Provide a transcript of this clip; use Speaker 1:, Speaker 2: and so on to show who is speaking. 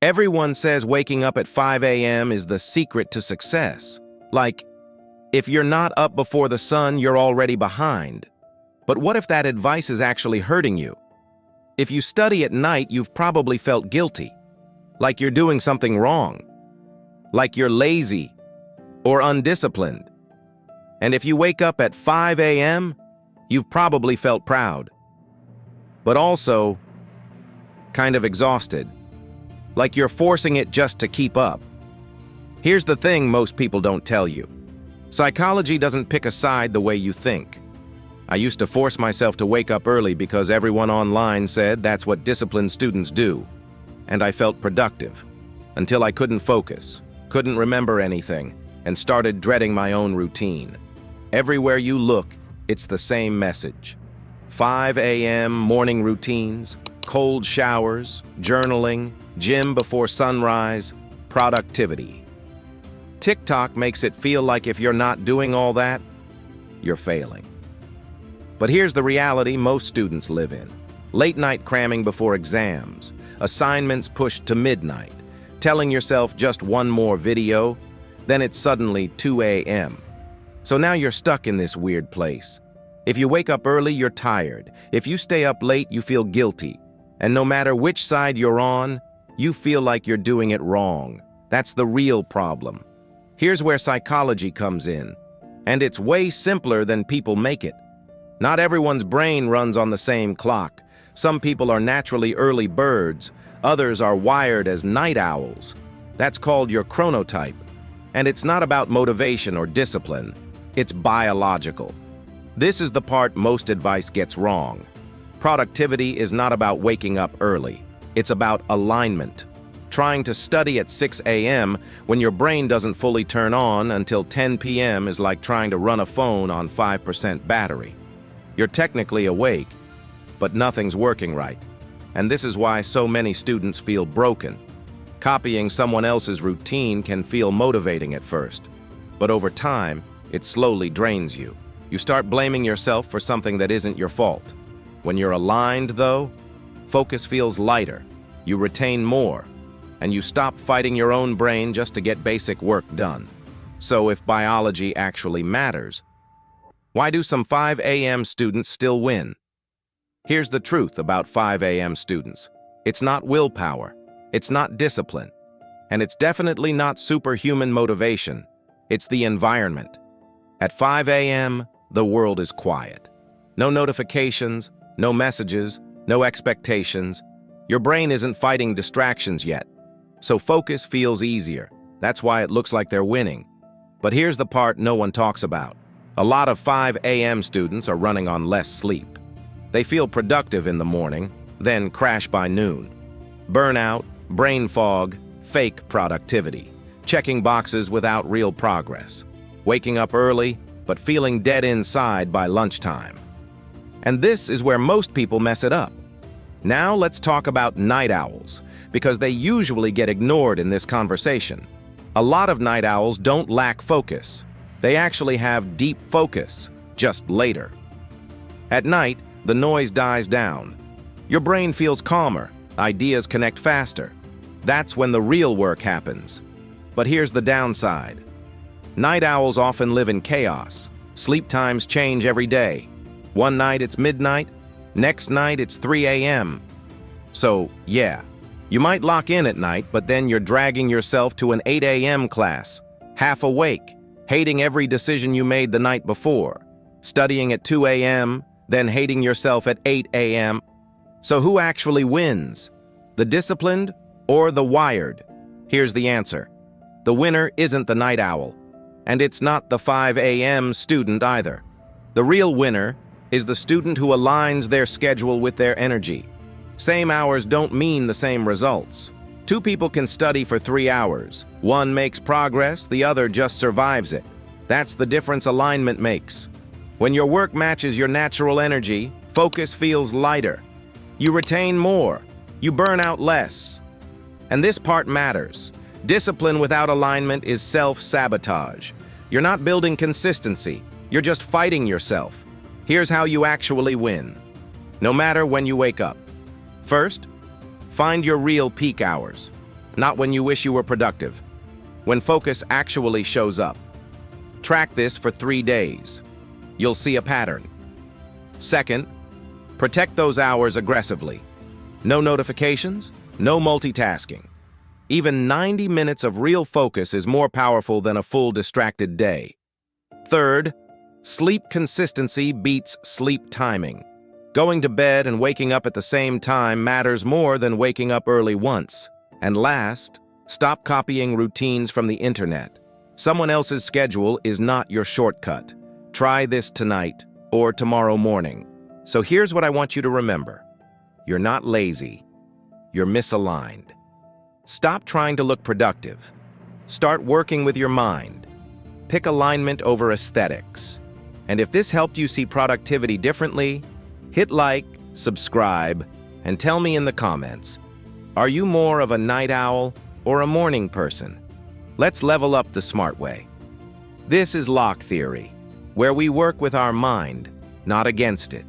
Speaker 1: Everyone says waking up at 5 a.m. is the secret to success. Like, if you're not up before the sun, you're already behind. But what if that advice is actually hurting you? If you study at night, you've probably felt guilty, like you're doing something wrong, like you're lazy or undisciplined. And if you wake up at 5 a.m., you've probably felt proud, but also kind of exhausted, like you're forcing it just to keep up. Here's the thing most people don't tell you. Psychology doesn't pick a side the way you think. I used to force myself to wake up early because everyone online said that's what disciplined students do. And I felt productive, until I couldn't focus, couldn't remember anything, and started dreading my own routine. Everywhere you look, it's the same message. 5 a.m. morning routines, cold showers, journaling, gym before sunrise, productivity. TikTok makes it feel like if you're not doing all that, you're failing. But here's the reality most students live in. Late night cramming before exams, assignments pushed to midnight, telling yourself just one more video, then it's suddenly 2 a.m. So now you're stuck in this weird place. If you wake up early, you're tired. If you stay up late, you feel guilty. And no matter which side you're on, you feel like you're doing it wrong. That's the real problem. Here's where psychology comes in. And it's way simpler than people make it. Not everyone's brain runs on the same clock. Some people are naturally early birds. Others are wired as night owls. That's called your chronotype. And it's not about motivation or discipline. It's biological. This is the part most advice gets wrong. Productivity is not about waking up early. It's about alignment. Trying to study at 6 a.m. when your brain doesn't fully turn on until 10 p.m. is like trying to run a phone on 5% battery. You're technically awake, but nothing's working right. And this is why so many students feel broken. Copying someone else's routine can feel motivating at first, but over time, it slowly drains you. You start blaming yourself for something that isn't your fault. When you're aligned, though, focus feels lighter, you retain more, and you stop fighting your own brain just to get basic work done. So if biology actually matters, why do some 5 a.m. students still win? Here's the truth about 5 a.m. students. It's not willpower, it's not discipline, and it's definitely not superhuman motivation. It's the environment. At 5 a.m., the world is quiet. No notifications, no messages, no expectations. Your brain isn't fighting distractions yet, so focus feels easier. That's why it looks like they're winning. But here's the part no one talks about. A lot of 5 a.m. students are running on less sleep. They feel productive in the morning, then crash by noon. Burnout, brain fog, fake productivity. Checking boxes without real progress. Waking up early, but feeling dead inside by lunchtime. And this is where most people mess it up. Now let's talk about night owls, because they usually get ignored in this conversation. A lot of night owls don't lack focus. They actually have deep focus, just later. At night, the noise dies down. Your brain feels calmer, ideas connect faster. That's when the real work happens. But here's the downside. Night owls often live in chaos. Sleep times change every day. One night it's midnight, next night it's 3 a.m. So, yeah, you might lock in at night, but then you're dragging yourself to an 8 a.m. class, half awake, hating every decision you made the night before, studying at 2 a.m., then hating yourself at 8 a.m. So who actually wins? The disciplined or the wired? Here's the answer. The winner isn't the night owl, and it's not the 5 a.m. student either. The real winner is the student who aligns their schedule with their energy. Same hours don't mean the same results. Two people can study for 3 hours. One makes progress, the other just survives it. That's the difference alignment makes. When your work matches your natural energy, focus feels lighter. You retain more. You burn out less. And this part matters. Discipline without alignment is self-sabotage. You're not building consistency. You're just fighting yourself. Here's how you actually win. No matter when you wake up. First, find your real peak hours. not when you wish you were productive. When focus actually shows up. Track this for 3 days. You'll see a pattern. Second, protect those hours aggressively. No notifications, no multitasking. Even 90 minutes of real focus is more powerful than a full distracted day. Third, sleep consistency beats sleep timing. Going to bed and waking up at the same time matters more than waking up early once. And last, stop copying routines from the internet. Someone else's schedule is not your shortcut. Try this tonight or tomorrow morning. So here's what I want you to remember. You're not lazy. You're misaligned. Stop trying to look productive. Start working with your mind. Pick alignment over aesthetics. And if this helped you see productivity differently, hit like, subscribe, and tell me in the comments, are you more of a night owl or a morning person? Let's level up the smart way. This is LockTheory, where we work with our mind, not against it.